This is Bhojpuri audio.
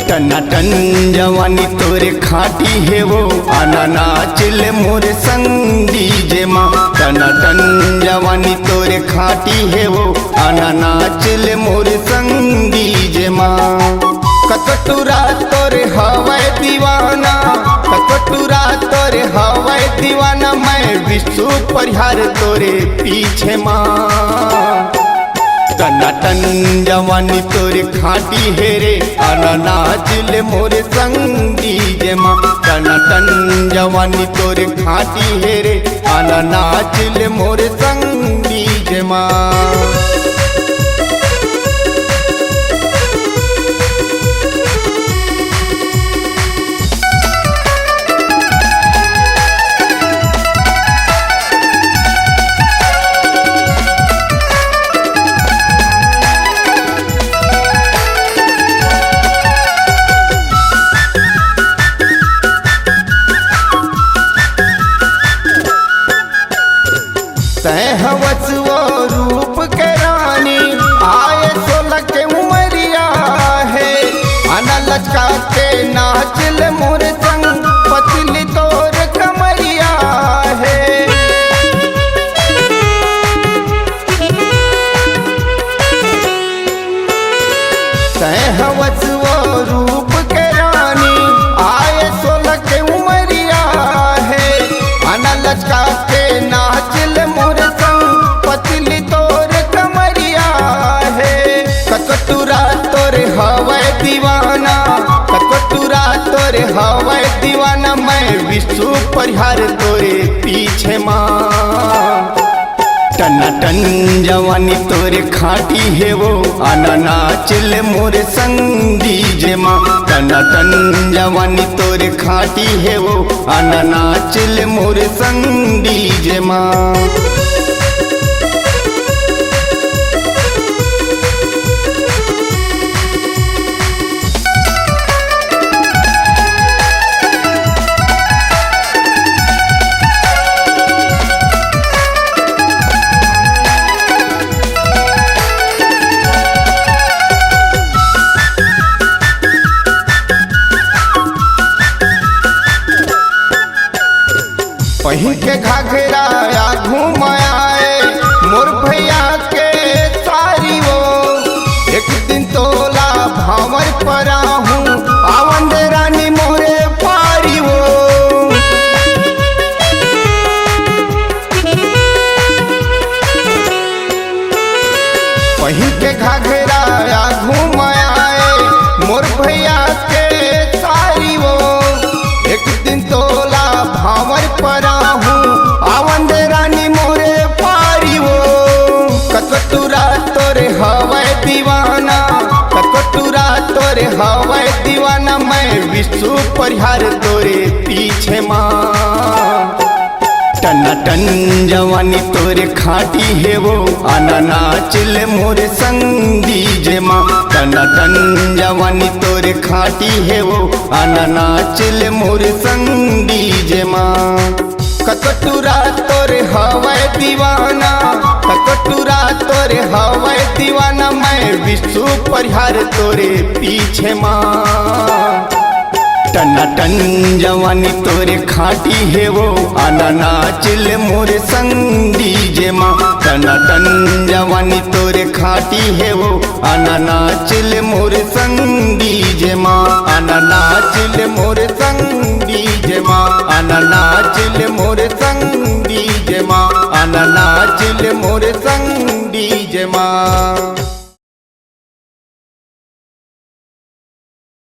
टनाटन जवानी तोरे खाटी है वो आना नाचिल मोर संग डीजे माँ। टनाटन जवानी तोरे खाटी है वो आना नाचिल मोर संग डीजे माँ। ककटुरा तोरे हवाए दीवाना, ककटुरा तोरे हवाए दीवाना, मैं विश्व परिहार तोरे पीछे माँ। टनाटन जवानी तोरे खाटी है रे आना नाचिल मोर संग डीजे माँ। टनाटन जवानी तोरे खाटी है रे आना नाचिल मोर संग डीजे माँ। तय हवस वो रूप के रानी आए 16 के उमरिया है। आना लचका के नाचिल मोर संग पतली तोर कमरिया है। तय हवस वो रूप के रानी आए 16 के उमरिया है। आना लचका के नाचिल मोर संग पतली तोर कमरिया है। ककटुरा तोरे हवाए दीवाना, ककटुरा तोरे हवाए दीवाना, मैं विश्व परिहार तोरे पीछे माँ। टनाटन जवानी तोरे खाटी है वो आना नाचिल मोर संग डीजे माँ। टनाटन जवानी तोरे खाटी है वो आना नाचिल मोर संग डीजे माँ। पहिन के घाघरा या घूम आए मोर भैया के सारी वो। एक दिन तोला भावर पर हूँ आवन रानी मोरे पारी वो। पहिन के घाघरा या घूम आए मोर भैया के सारी वो। एक दिन तोला भावर पर आवन रानी मोरे पारी वो। ककटुरा तोरे हवाए दीवाना, ककटुरा तोरे हवाए दीवाना, मैं विश्व परिहार तोरे पीछे माँ। टनाटन जवानी तोरे खाटी है वो आना नाचिल मोर संग डीजे माँ। टनाटन जवानी तोरे खाटी है वो आना नाचिल मोर संग डीजे माँ। ककटुरा तोरे हवाए दीवाना, ककटुरा तोरे हवाए दीवाना, मैं विश्व परिहार तोरे पीछे माँ। टनाटन जवानी तोरे खाटी है वो आना नाचिल मोर संग डीजे माँ। टनाटन जवानी तोरे खाटी है वो आना नाचिल मोर संग डीजे माँ। आना नाचिल मोर संग डीजे माँ, आना नाचिल मोर संग डीजे माँ, आना नाचिल मोर संग डीजे माँ।